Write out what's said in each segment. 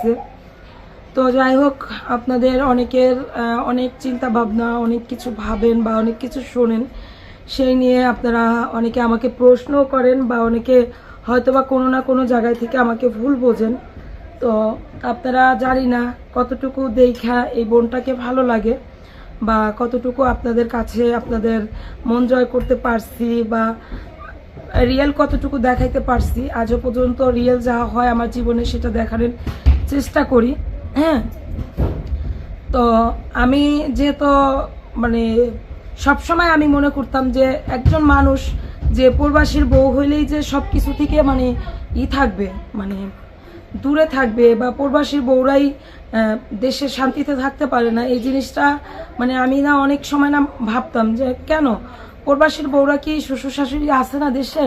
হয়েছে। তো যাই হোক, আপনাদের অনেকের অনেক চিন্তা ভাবনা, অনেক কিছু ভাবেন বা অনেক কিছু শোনেন, সেই নিয়ে আপনারা অনেকে আমাকে প্রশ্ন করেন বা অনেকে হয়তোবা কোনো না কোনো জায়গায় থেকে আমাকে ভুল বোঝেন। তো আপনারা জানি না কতটুকু দেখা এই বোনটাকে ভালো লাগে বা কতটুকু আপনাদের কাছে আপনাদের মন জয় করতে পারছি বা রিয়েল কতটুকু দেখাইতে পারছি। আজও পর্যন্ত রিয়েল যা হয় আমার জীবনে সেটা দেখানোর চেষ্টা করি। হ্যাঁ, তো আমি যেহেতু মানে সবসময় আমি মনে করতাম যে একজন মানুষ যে প্রবাসীর বউ হইলেই যে সব কিছু থেকে মানে থাকবে, মানে দূরে থাকবে বা প্রবাসীর বউরাই দেশে শান্তিতে থাকতে পারে না, এই জিনিসটা মানে আমি না অনেক সময় না ভাবতাম যে কেন প্রবাসীর বউরা কি শ্বশুর শাশুড়ি আছে না দেশে,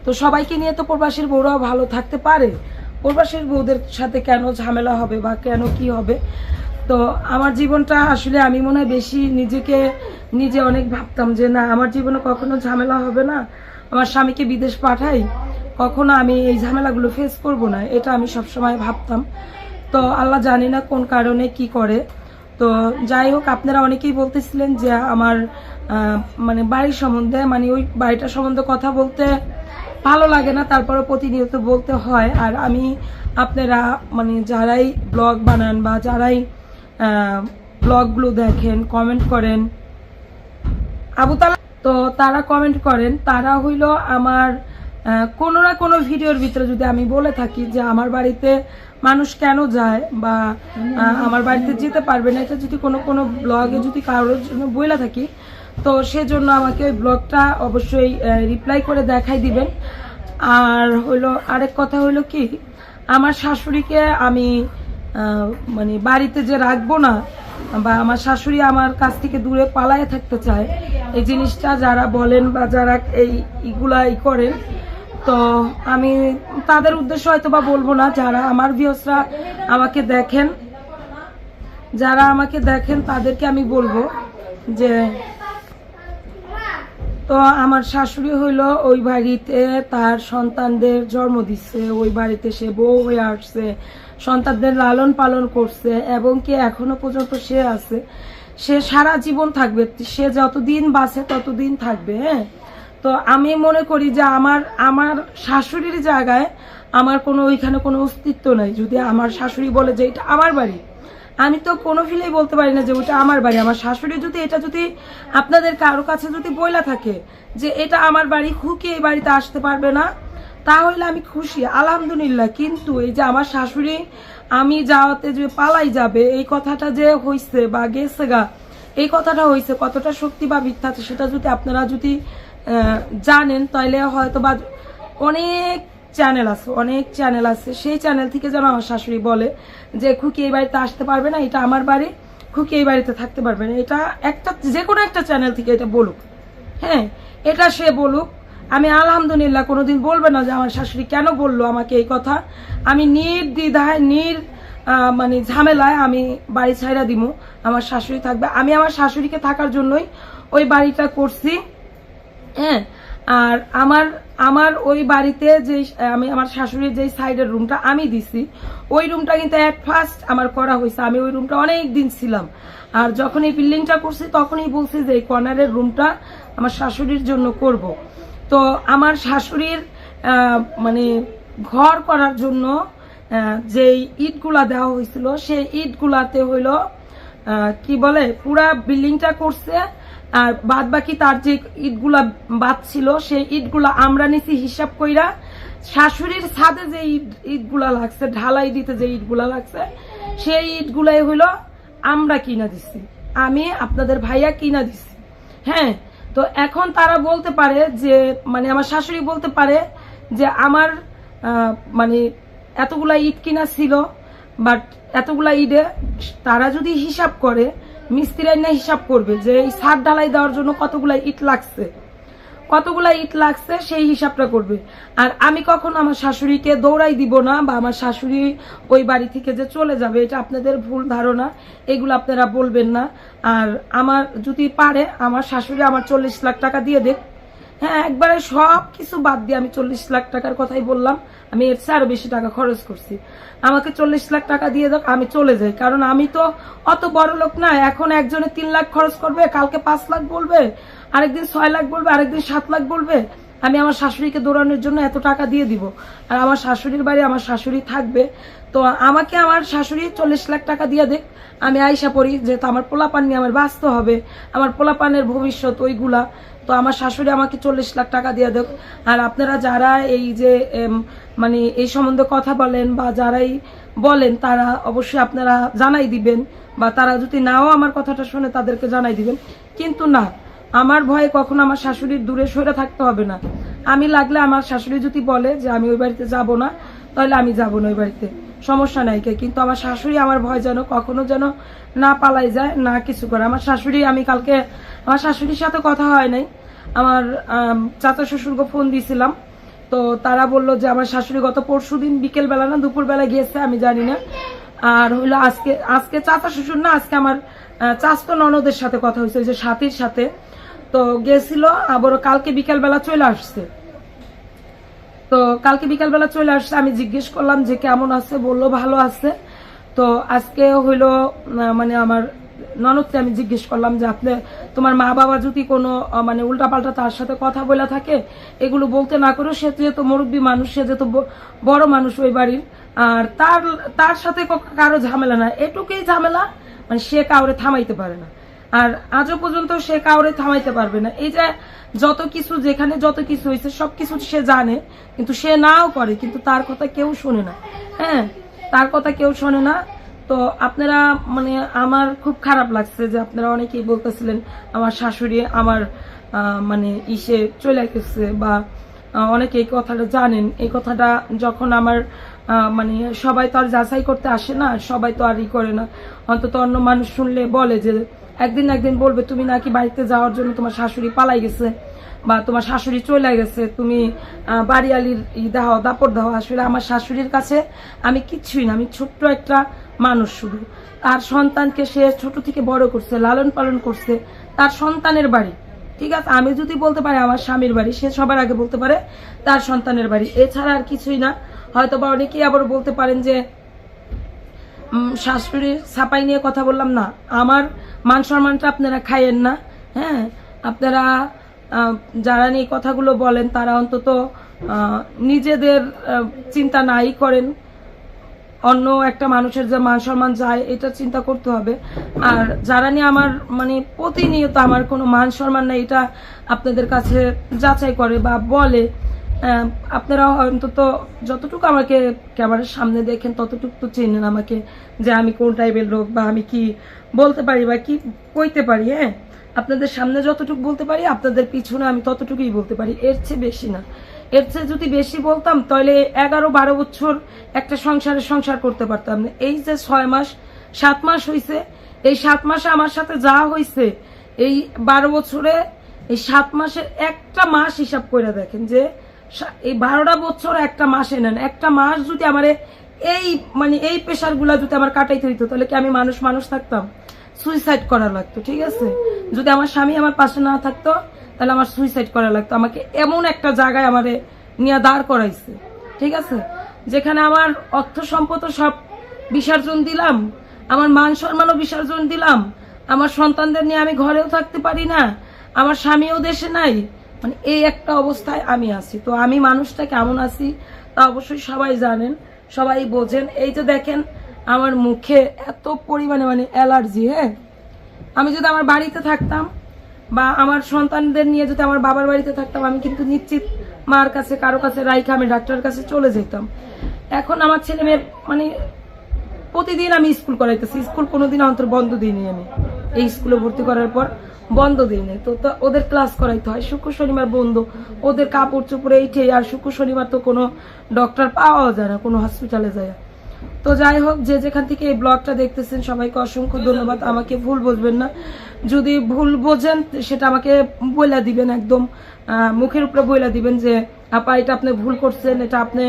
তো সবাইকে নিয়ে তো প্রবাসীর বউরাও ভালো থাকতে পারে, প্রবাসীর বউদের সাথে কেন ঝামেলা হবে বা কেন কি হবে। তো আমার জীবনটা আসলে আমি মনে হয় বেশি নিজেকে নিজে অনেক ভাবতাম যে না, আমার জীবনে কখনো ঝামেলা হবে না, আমার স্বামীকে বিদেশ পাঠাই, কখনো আমি এই ঝামেলাগুলো ফেস করব না, এটা আমি সবসময় ভাবতাম। তো আল্লাহ জানি না কোন কারণে কি করে। তো যাই হোক, আপনারা অনেকেই বলতেছিলেন যে আমার মানে বাড়ির সম্বন্ধে, মানে ওই বাড়িটার সম্বন্ধে কথা বলতে ভালো লাগে না, তারপরে প্রতিনিয়ত বলতে হয়। আর আমি আপনারা মানে যারাই ব্লগ বানান বা যারাই ব্লগগুলো দেখেন, কমেন্ট করেন আবু তালা, তো তারা কমেন্ট করেন, তারা হইল আমার কোনো না কোনো ভিডিওর ভিতরে যদি আমি বলে থাকি যে আমার বাড়িতে মানুষ কেন যায় বা আমার বাড়িতে যেতে পারবে না, এটা যদি কোনো কোনো ব্লগে যদি কারোর জন্য বলে থাকি, তো সেজন্য আমাকে ওই ব্লগটা অবশ্যই রিপ্লাই করে দেখাই দিবেন। আর হইলো আরেক কথা হইলো কি, আমার শাশুড়িকে আমি মানে বাড়িতে যে রাখবো না বা আমার শাশুড়ি আমার কাছ থেকে দূরে পালায় থাকতে চায়, এই জিনিসটা যারা বলেন বা যারা এইগুলা করেন, তো আমি তাদের উদ্দেশ্য হয়তো বা বলবো না, যারা আমার ভিউয়ার্সরা আমাকে দেখেন, যারা আমাকে দেখেন তাদেরকে আমি বলবো যে তো আমার শাশুড়ি হইল ওই বাড়িতে তার সন্তানদের জন্ম দিচ্ছে, ওই বাড়িতে সে বউ হয়ে আসছে, সন্তানদের লালন পালন করছে এবং কি এখনো পর্যন্ত সে আছে, সে সারা জীবন থাকবে, সে যতদিন বাঁচে ততদিন থাকবে। হ্যাঁ, তো আমি মনে করি যে আমার আমার শাশুড়ির জায়গায় আমার কোনো ওইখানে কোনো অস্তিত্ব নাই। যদি আমার শাশুড়ি বলে যে এটা আমার বাড়ি, আমি তো কোনো ফিলেই বলতে পারি না যে ওটা আমার বাড়ি। আমার শাশুড়ি যদি এটা যদি আপনাদের কারো কাছে যদি বইলা থাকে যে এটা আমার বাড়ি, খুকি এই বাড়িতে আসতে পারবে না, তাহলে আমি খুশি, আলহামদুলিল্লাহ। কিন্তু এই যে আমার শাশুড়ি আমি যাওয়াতে যে পালাই যাবে, এই কথাটা যে হইছে বা গেছে গা, এই কথাটা হইছে, কতটা সত্যি বা মিথ্যা সেটা যদি আপনারা যদি জানেন, তাহলে হয়তো বা অনেক চ্যানেল আছে, অনেক চ্যানেল আছে, সেই চ্যানেল থেকে যেন আমার শাশুড়ি বলে যে খুকি এই বাড়িতে আসতে পারবে না, এটা আমার বাড়ি, খুকি এই বাড়িতে থাকতে পারবে না, এটা একটা যে কোনো একটা চ্যানেল থেকে এটা বলুক। হ্যাঁ, এটা সে বলুক, আমি আলহামদুলিল্লাহ। কোনোদিন বলবে না যে আমার শাশুড়ি কেন বললো আমাকে এই কথা। আমি নির্দ্বিধায় মানে ঝামেলায় আমি বাড়ি ছাইড়া দিব, আমার শাশুড়ি থাকবে। আমি আমার শাশুড়িকে থাকার জন্যই ওই বাড়িটা করছি। হ্যাঁ, আর আমার আমার ওই বাড়িতে যে আমি আমার শাশুড়ির যে সাইডের রুমটা আমি দিছি, ওই রুমটা কিন্তু এট ফার্স্ট আমার করা হয়েছে, আমি ওই রুমটা অনেক দিন ছিলাম। আর যখন এই বিল্ডিংটা করছি তখনই বলছি যে এই কর্নারের রুমটা আমার শাশুড়ির জন্য করব। তো আমার শাশুড়ির মানে ঘর করার জন্য যেই ইটগুলা দেওয়া হয়েছিল, সেই ইটগুলাতে হইল কি বলে পুরা বিল্ডিংটা করছে, আর বাদ বাকি তার যে ইটগুলা বাদ ছিল সেই ইটগুলা আমরা নিছি হিসাব কইরা। শাশুড়ির ছাদে যে ইটগুলা লাগছে, ঢালাই দিতে যে ইটগুলা লাগছে, সেই ইটগুলাই হইলো আমরা কিনা দিছি, আমি আপনাদের ভাইয়া কিনা দিছি। হ্যাঁ, তো এখন তারা বলতে পারে যে মানে আমার শাশুড়ি বলতে পারে যে আমার মানে এতগুলা ইট কিনা ছিল, বাট এতগুলা ইটে তারা যদি হিসাব করে, মিস্ত্রি না হিসাব করবে যে এই ছাদ ঢালাই দেওয়ার জন্য কতগুলা ইট লাগছে, কতগুলা ইট লাগছে সেই হিসাবটা করবে। আর আমি কখনো আমার শাশুড়িকে দৌড়াই দিব না বা আমার শাশুড়ি ওই বাড়ি থেকে যে চলে যাবে, এটা আপনাদের ভুল ধারণা, এগুলো আপনারা বলবেন না। আর আমার যদি পারে আমার শাশুড়ি আমার 40 লাখ টাকা দিয়ে দেখ, হ্যাঁ, একবারে সব কিছু বাদ দিয়ে আমি 40 লাখ টাকার কথাই বললাম, আমি এর চেয়ে আরো বেশি টাকা খরচ করছি। আমাকে 40 লাখ টাকা দিয়ে দাও, আমি চলে যাই। কারণ আমি তো অত বড় লোক না, এখন একজনে 3 লাখ খরচ করবে, কালকে 5 লাখ বলবে, আরেকদিন 6 লাখ বলবে, আরেকদিন 7 লাখ বলবে। আমি আমার শাশুড়িকে দৌড়ানোর জন্য এত টাকা দিয়ে দিব, আর আমার শাশুড়ির বাড়ি আমার শাশুড়ি থাকবে। তো আমাকে আমার শাশুড়ি 40 লাখ টাকা দিয়ে দেখ, আমি আইসা পড়ি, যেহেতু আমার পোলাপান নিয়ে আমার বাঁচতে হবে, আমার পোলাপানের ভবিষ্যৎ ওইগুলা। তো আমার শাশুড়ি আমাকে 40 লাখ টাকা দিয়ে দেখ। আর আপনারা যারা এই যে মানে এই সম্বন্ধে কথা বলেন বা যারাই বলেন, তারা অবশ্যই আপনারা জানাই দিবেন, বা তারা যদি নাও আমার কথাটা শুনে তাদেরকে জানাই দিবেন। কিন্তু না, আমার ভয়ে কখনো আমার শাশুড়ির দূরে সরে থাকতে হবে না। আমি লাগলে আমার শাশুড়ি যদি বলে যে আমি ওই বাড়িতে যাব না, তাহলে আমি যাব না ওই বাড়িতে, সমস্যা নাই। কিন্তু আমার শাশুড়ি আমার ভয় যেন কখনো যেন না পালাই যায়, না কিছু করে। আমার শাশুড়ি, আমি কালকে আমার শাশুড়ির সাথে কথা হয় নাই, আমার চাচা শ্বশুরকে ফোন দিয়েছিলাম। তো তারা বললো যে আমার শাশুড়ি গত পরশুদিন বিকেলবেলা না দুপুরবেলা গিয়েছে, আমি জানি না। আর হইলো আজকে চাচা শ্বশুর না, আজকে আমার চাচতো ননদের সাথে কথা হয়েছে, যে সাথীর সাথে। তো গেছিল, আবার কালকে বিকেলবেলা চলে আসছে। তো কালকে বিকালবেলা চলে আসছে, আমি জিজ্ঞেস করলাম যে কেমন আছে, বললো ভালো আছে। তো আজকে হইলো মানে আমার ননদকে আমি জিজ্ঞেস করলাম যে আপনি, তোমার মা বাবা যদি কোনো মানে উল্টাপাল্টা তার সাথে কথা বলে থাকে, এগুলো বলতে না করো। সে যেহেতু মুরব্বী মানুষ, সে যেহেতু বড় মানুষ ওই বাড়ির, আর তার সাথে কারো ঝামেলা না, এটুকুই ঝামেলা, মানে সে কাউরে থামাইতে পারে না। আর আজও পর্যন্ত সে কাউরে থামাইতে পারবে না। এই যে যত কিছু, যেখানে যত কিছু হয়েছে সবকিছু সে জানে, কিন্তু সে নাও করে, কিন্তু তার কথা কেউ শোনে না। হ্যাঁ, তার কথা কেউ শোনে না। তো আপনারা মানে আমার খুব খারাপ লাগছে যে আপনারা অনেকেই বলতেছিলেন আমার শাশুড়ি আমার মানে ইসে চলে গেছে, বা অনেকে এই কথাটা জানেন। এই কথাটা যখন আমার মানে সবাই তো আর যাচাই করতে আসে না, সবাই তো আর ই করে না। অন্তত অন্য মানুষ শুনলে বলে যে একদিন বলবে তুমি নাকি বাড়িতে যাওয়ার জন্য তোমার শাশুড়ি পালাই গেছে, বা তোমার শাশুড়ি চলে গেছে, তুমি বাড়িয়ালির দাও দাপড় দাও। আসলে আমার শাশুড়ির কাছে আমি কিচ্ছুই না, আমি ছোট্ট একটা মানুষ। শুধু তার সন্তানকে সে ছোট থেকে বড় করছে, লালন পালন করছে, তার সন্তানের বাড়ি। ঠিক আছে, আমি যদি বলতে পারি আমার স্বামীর বাড়ি, সে সবার আগে বলতে পারে তার সন্তানের বাড়ি, এছাড়া আর কিছুই না। হয়তো বা অনেকেই আবার বলতে পারেন যে শাশুড়ির ছাপাই নিয়ে কথা বললাম না, আমার মান সম্মানটা আপনারা খাইয়েন না। হ্যাঁ, আপনারা যারা নিয়ে কথাগুলো বলেন তারা অন্তত নিজেদের চিন্তা নাই করেন, অন্য একটা মানুষের যে মান সম্মান যায় এটা চিন্তা করতে হবে। আর যারা নিয়ে আমার মানে প্রতিনিয়ত আমার কোনো মান সম্মান নেই, এটা আপনাদের কাছে যাচাই করে বা বলে, আপনারা অন্তত যতটুকু আমাকে ক্যামেরার সামনে দেখেন ততটুকু তো চেনেন আমাকে, যে আমি কোন টাইপের লোক, বা আমি কি বলতে পারি বা কি কইতে পারি। হ্যাঁ, আপনাদের সামনে যতটুকু বলতে পারি, আপনাদের পিছনে আমি ততটুকুই বলতে পারি, এর চেয়ে বেশি না। এর চেয়ে যদি বেশি বলতাম তাহলে 11-12 বছর একটা সংসার করতে পারতাম না। এই যে 6 মাস 7 মাস হয়েছে, এই 7 মাসে আমার সাথে যা হয়েছে, এই 12 বছরে এই 7 মাসের একটা মাস হিসাব করে দেখেন, যে এই 12টা বছর একটা মাসে নেন, একটা মাস যদি আমার এই মানে এই প্রেশার গুলা যদি আমার কাটাইতে হইতো, তাহলে কি আমি মানুষ থাকতাম? সুইসাইড করা লাগতো। ঠিক আছে, যদি আমার স্বামী আমার পাশে না থাকতো তাহলে আমার সুইসাইড করা লাগতো। আমাকে এমন একটা জায়গায় আমারে নিয়ে দাঁড় করাইছে, ঠিক আছে, যেখানে আমার অর্থ সম্পদ সব বিসর্জন দিলাম, আমার মান সম্মানও বিসর্জন দিলাম, আমার সন্তানদের নিয়ে আমি ঘরেও থাকতে পারি না, আমার স্বামীও দেশে নাই, মানে এই একটা অবস্থায় আমি আছি। তো আমি মানুষটা কেমন আছি তা অবশ্যই সবাই জানেন, সবাই বোঝেন। এই যে দেখেন আমার মুখে এত পরিমাণে মানে অ্যালার্জি। হ্যাঁ, আমি যদি আমার বাড়িতে থাকতাম বা আমার সন্তানদের নিয়ে যদি আমার বাবার বাড়িতে থাকতাম, আমি কিন্তু নিশ্চিত মার কাছে কারো কাছে রাইখা আমি ডাক্তারের কাছে চলে যেতাম। এখন আমার ছেলে মেয়ের মানে প্রতিদিন আমি স্কুল করাইতেছি, স্কুল কোনোদিন অন্তর বন্ধ দিইনি। আমি এই স্কুলে ভর্তি করার পর বন্ধ দিইনি। তো ওদের ক্লাস করাইতে হয়, শুক্র শনিবার বন্ধ, ওদের কাপড় চোপড়ে এইঠে। আর শুক্র শনিবার তো কোনো ডক্টর পাওয়া যায় না, কোনো হসপিটালে যায়। তো যাই হোক, যে যেখান থেকে এই ব্লগটা দেখতেছেন সবাইকে অসংখ্য ধন্যবাদ। আমাকে ভুল বুঝবেন না, যদি ভুল বোঝেন সেটা আমাকে বইলা দিবেন, একদম মুখের উপরে বইলা দিবেন যে আপা এটা আপনি ভুল করছেন, এটা আপনি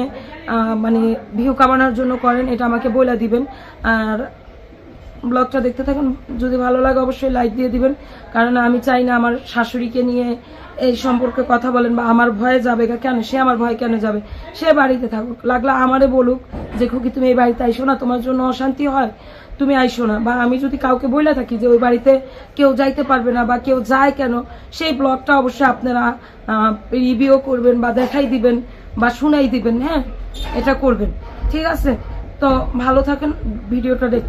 মানে ভিউ কামানোর জন্য করেন, এটা আমাকে বইলা দিবেন। আর ব্লগটা দেখতে থাকুন। যদি ভালো লাগে অবশ্যই লাইক দিয়ে দিবেন, কারণ আমি চাই না আমার শাশুড়িকে নিয়ে এই সম্পর্কে কথা বলেন বা আমার ভয়ে যাবে। কেন সে আমার ভয় কেন যাবে? সে বাড়িতে থাকুক, লাগলে আমারে বলুক যে খুকি তুমি এই বাড়িতে আইসো না, তোমার জন্য অশান্তি হয়, তুমি আইসো না। বা আমি যদি কাউকে বলে থাকি যে ওই বাড়িতে কেউ যাইতে পারবে না বা কেউ যায় কেন, সেই ব্লগটা অবশ্যই আপনারা রিভিউ করবেন বা দেখাই দিবেন বা শুনাই দিবেন। হ্যাঁ, এটা করবেন, ঠিক আছে? তো ভালো থাকেন, ভিডিওটা দেখ